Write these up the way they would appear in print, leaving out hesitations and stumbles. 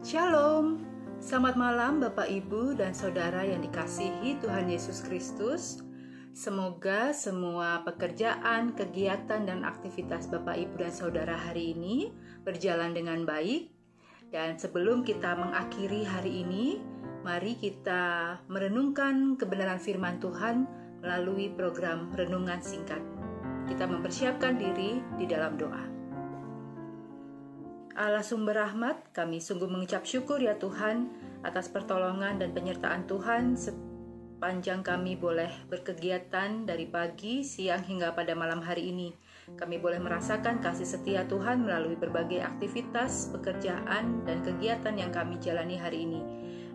Shalom, selamat malam Bapak Ibu dan Saudara yang dikasihi Tuhan Yesus Kristus. Semoga semua pekerjaan, kegiatan, dan aktivitas Bapak Ibu dan Saudara hari ini berjalan dengan baik. Dan sebelum kita mengakhiri hari ini, mari kita merenungkan kebenaran firman Tuhan melalui program renungan singkat. Kita mempersiapkan diri di dalam doa. Allah sumber rahmat, kami sungguh mengucap syukur ya Tuhan atas pertolongan dan penyertaan Tuhan sepanjang kami boleh berkegiatan dari pagi, siang hingga pada malam hari ini. Kami boleh merasakan kasih setia Tuhan melalui berbagai aktivitas, pekerjaan, dan kegiatan yang kami jalani hari ini.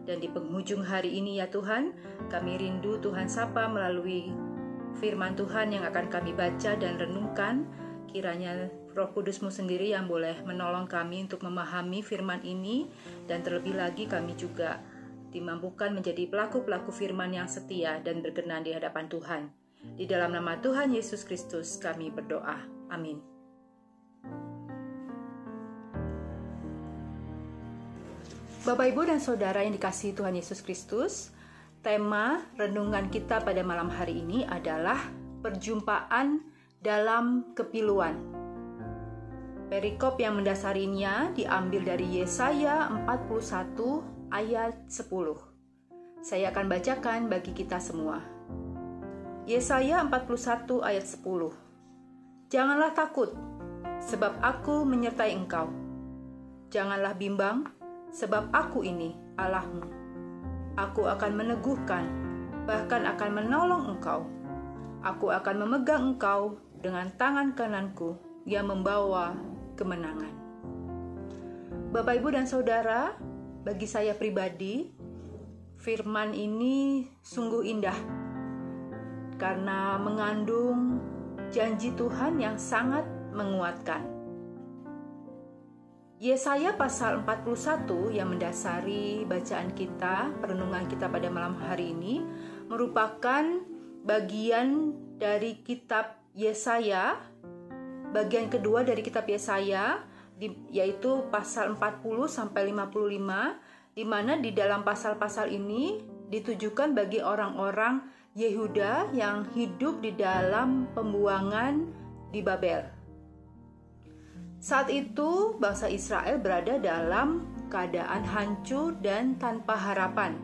Dan di penghujung hari ini ya Tuhan, kami rindu Tuhan sapa melalui firman Tuhan yang akan kami baca dan renungkan. Kiranya Roh Kudus-Mu sendiri yang boleh menolong kami untuk memahami firman ini, dan terlebih lagi kami juga dimampukan menjadi pelaku-pelaku firman yang setia dan berkenan di hadapan Tuhan. Di dalam nama Tuhan Yesus Kristus kami berdoa. Amin. Bapak, Ibu, dan Saudara yang dikasihi Tuhan Yesus Kristus, tema renungan kita pada malam hari ini adalah perjumpaan dalam kepiluan. Perikop yang mendasarinya diambil dari Yesaya 41 ayat 10. Saya akan bacakan bagi kita semua. Yesaya 41 ayat 10. Janganlah takut, sebab aku menyertai engkau. Janganlah bimbang, sebab aku ini Allahmu. Aku akan meneguhkan, bahkan akan menolong engkau. Aku akan memegang engkau dengan tangan kananku yang membawa kemenangan. Bapak, Ibu, dan Saudara, bagi saya pribadi, firman ini sungguh indah karena mengandung janji Tuhan yang sangat menguatkan. Yesaya pasal 41 yang mendasari bacaan kita, perenungan kita pada malam hari ini, merupakan bagian dari kitab Yesaya, bagian kedua dari kitab Yesaya, yaitu pasal 40 sampai 55, di mana di dalam pasal-pasal ini ditujukan bagi orang-orang Yehuda yang hidup di dalam pembuangan di Babel. Saat itu bangsa Israel berada dalam keadaan hancur dan tanpa harapan.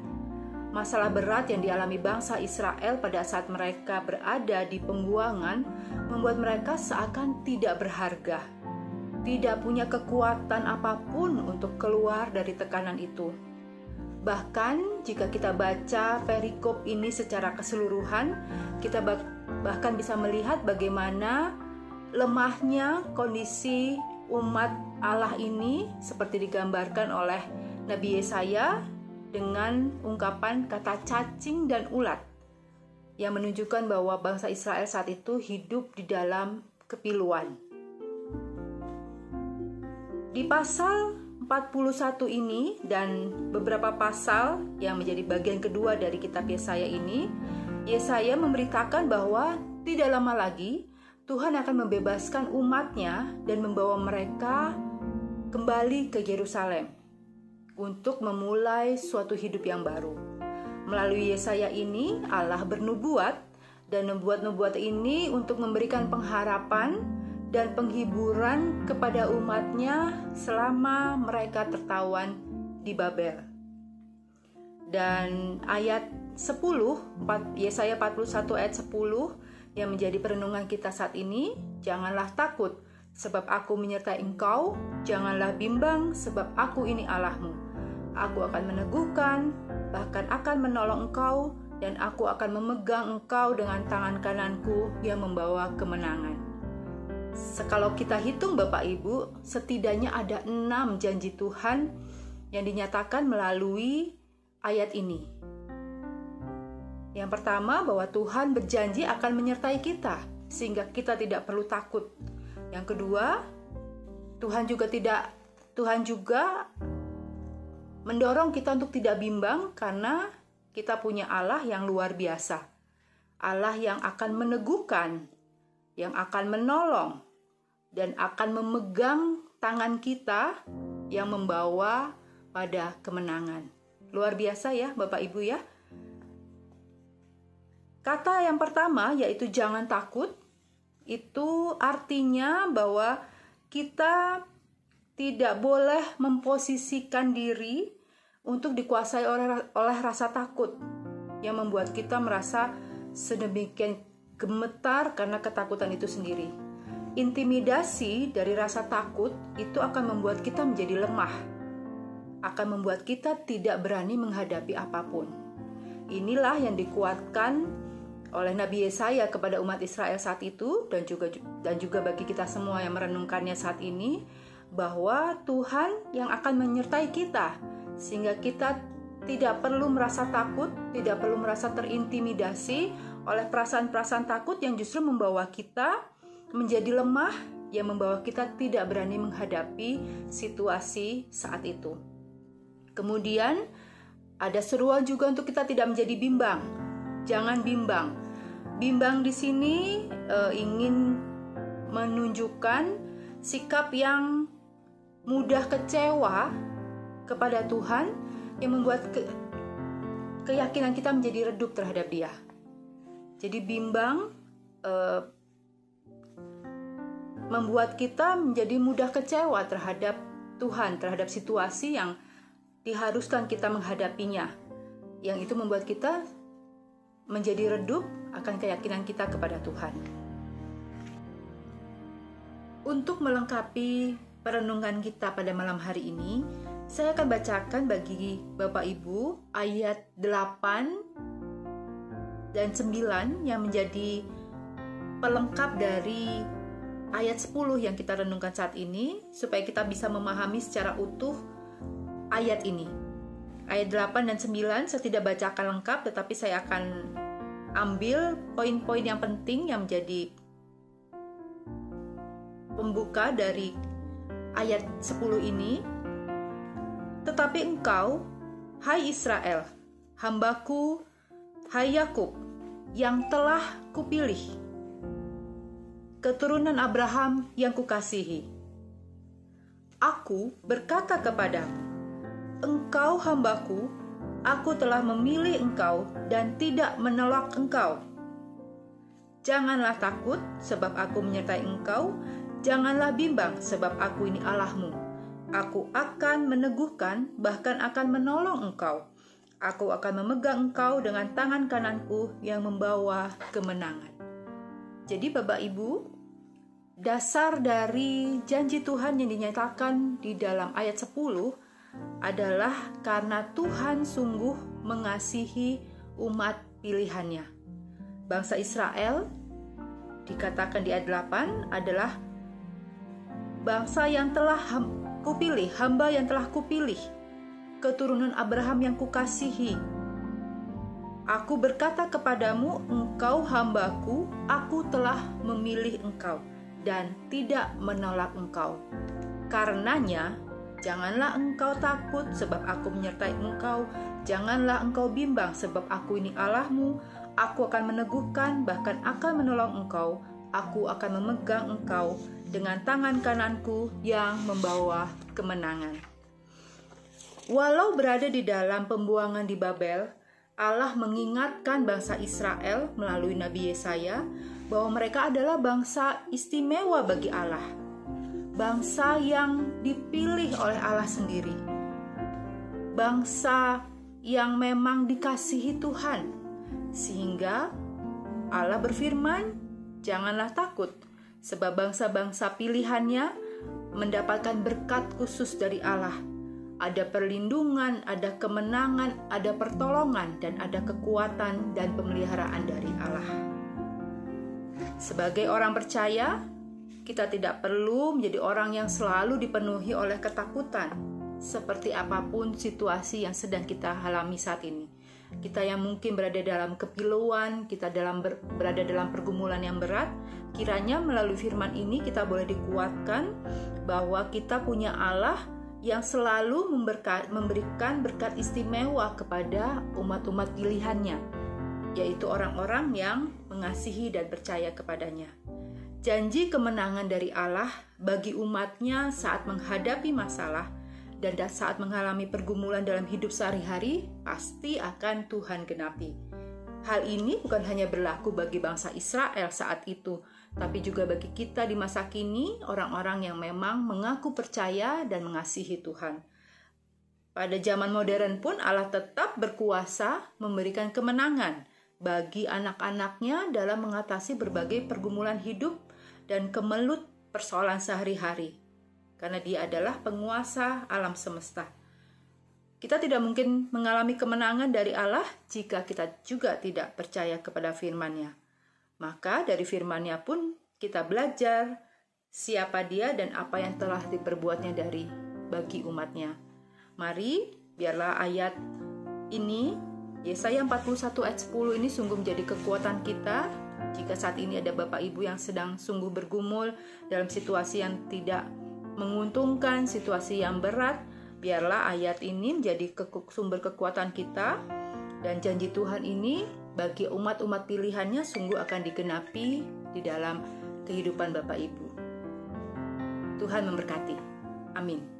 Masalah berat yang dialami bangsa Israel pada saat mereka berada di pembuangan membuat mereka seakan tidak berharga, tidak punya kekuatan apapun untuk keluar dari tekanan itu. Bahkan jika kita baca perikop ini secara keseluruhan, kita bahkan bisa melihat bagaimana lemahnya kondisi umat Allah ini seperti digambarkan oleh Nabi Yesaya dengan ungkapan kata cacing dan ulat yang menunjukkan bahwa bangsa Israel saat itu hidup di dalam kepiluan. Di pasal 41 ini dan beberapa pasal yang menjadi bagian kedua dari kitab Yesaya ini, Yesaya memberitakan bahwa tidak lama lagi Tuhan akan membebaskan umatnya dan membawa mereka kembali ke Yerusalem untuk memulai suatu hidup yang baru. Melalui Yesaya ini, Allah bernubuat, dan nubuat-nubuat ini untuk memberikan pengharapan dan penghiburan kepada umatnya selama mereka tertawan di Babel. Dan ayat 10, Yesaya 41 ayat 10 yang menjadi perenungan kita saat ini, janganlah takut, sebab aku menyertai engkau, janganlah bimbang, sebab aku ini Allahmu. Aku akan meneguhkan, bahkan akan menolong engkau, dan aku akan memegang engkau dengan tangan kananku yang membawa kemenangan. Kalau kita hitung Bapak Ibu, setidaknya ada 6 janji Tuhan yang dinyatakan melalui ayat ini. Yang pertama, bahwa Tuhan berjanji akan menyertai kita, sehingga kita tidak perlu takut. Yang kedua, Tuhan juga mendorong kita untuk tidak bimbang karena kita punya Allah yang luar biasa. Allah yang akan meneguhkan, yang akan menolong, dan akan memegang tangan kita yang membawa pada kemenangan. Luar biasa ya Bapak Ibu ya. Kata yang pertama yaitu jangan takut, itu artinya bahwa kita tidak boleh memposisikan diri untuk dikuasai oleh rasa takut yang membuat kita merasa sedemikian gemetar karena ketakutan itu sendiri. Intimidasi dari rasa takut itu akan membuat kita menjadi lemah, akan membuat kita tidak berani menghadapi apapun. Inilah yang dikuatkan oleh Nabi Yesaya kepada umat Israel saat itu dan juga bagi kita semua yang merenungkannya saat ini, bahwa Tuhan yang akan menyertai kita sehingga kita tidak perlu merasa takut, tidak perlu merasa terintimidasi oleh perasaan-perasaan takut yang justru membawa kita menjadi lemah, yang membawa kita tidak berani menghadapi situasi saat itu. Kemudian ada seruan juga untuk kita tidak menjadi bimbang. Jangan bimbang. Bimbang di sini ingin menunjukkan sikap yang mudah kecewa kepada Tuhan, yang membuat keyakinan kita menjadi redup terhadap Dia. Jadi bimbang membuat kita menjadi mudah kecewa terhadap Tuhan, terhadap situasi yang diharuskan kita menghadapinya, yang itu membuat kita menjadi redup akan keyakinan kita kepada Tuhan. Untuk melengkapi perenungan kita pada malam hari ini, saya akan bacakan bagi Bapak Ibu ayat 8 dan 9 yang menjadi pelengkap dari ayat 10 yang kita renungkan saat ini, supaya kita bisa memahami secara utuh ayat ini. Ayat 8 dan 9 saya tidak bacakan lengkap, tetapi saya akan ambil poin-poin yang penting yang menjadi pembuka dari ayat 10 ini. Tetapi engkau, hai Israel, hambaku, hai Yakub, yang telah kupilih, keturunan Abraham yang kukasihi. Aku berkata kepadamu, engkau hambaku, aku telah memilih engkau dan tidak menolak engkau. Janganlah takut, sebab aku menyertai engkau. Janganlah bimbang, sebab aku ini Allahmu. Aku akan meneguhkan, bahkan akan menolong engkau. Aku akan memegang engkau dengan tangan kananku yang membawa kemenangan. Jadi Bapak Ibu, dasar dari janji Tuhan yang dinyatakan di dalam ayat 10 adalah karena Tuhan sungguh mengasihi umat pilihannya. Bangsa Israel dikatakan di ayat 8 adalah bangsa yang telah kupilih, hamba yang telah kupilih, keturunan Abraham yang kukasihi. Aku berkata kepadamu, engkau hambaku, aku telah memilih engkau dan tidak menolak engkau. Karenanya, janganlah engkau takut, sebab aku menyertai engkau. Janganlah engkau bimbang, sebab aku ini Allahmu. Aku akan meneguhkan, bahkan akan menolong engkau. Aku akan memegang engkau dengan tangan kananku yang membawa kemenangan. Walau berada di dalam pembuangan di Babel, Allah mengingatkan bangsa Israel melalui Nabi Yesaya bahwa mereka adalah bangsa istimewa bagi Allah. Bangsa yang dipilih oleh Allah sendiri. Bangsa yang memang dikasihi Tuhan. Sehingga Allah berfirman, janganlah takut, sebab bangsa-bangsa pilihannya mendapatkan berkat khusus dari Allah. Ada perlindungan, ada kemenangan, ada pertolongan, dan ada kekuatan dan pemeliharaan dari Allah. Sebagai orang percaya, kita tidak perlu menjadi orang yang selalu dipenuhi oleh ketakutan, seperti apapun situasi yang sedang kita alami saat ini. Kita yang mungkin berada dalam kepiluan, kita berada dalam pergumulan yang berat, kiranya melalui firman ini kita boleh dikuatkan bahwa kita punya Allah yang selalu memberikan berkat istimewa kepada umat-umat pilihannya, yaitu orang-orang yang mengasihi dan percaya kepadanya. Janji kemenangan dari Allah bagi umatnya saat menghadapi masalah dan saat mengalami pergumulan dalam hidup sehari-hari, pasti akan Tuhan genapi. Hal ini bukan hanya berlaku bagi bangsa Israel saat itu, tapi juga bagi kita di masa kini, orang-orang yang memang mengaku percaya dan mengasihi Tuhan. Pada zaman modern pun Allah tetap berkuasa memberikan kemenangan bagi anak-anaknya dalam mengatasi berbagai pergumulan hidup dan kemelut persoalan sehari-hari. Karena Dia adalah penguasa alam semesta. Kita tidak mungkin mengalami kemenangan dari Allah jika kita juga tidak percaya kepada firman-Nya. Maka dari firman-Nya pun kita belajar siapa Dia dan apa yang telah diperbuatnya bagi umat-Nya. Mari, biarlah ayat ini, Yesaya 41 ayat 10 ini sungguh menjadi kekuatan kita. Jika saat ini ada Bapak Ibu yang sedang sungguh bergumul dalam situasi yang tidak menguntungkan, situasi yang berat, biarlah ayat ini menjadi sumber kekuatan kita, dan janji Tuhan ini bagi umat-umat pilihannya sungguh akan digenapi di dalam kehidupan Bapak Ibu. Tuhan memberkati. Amin.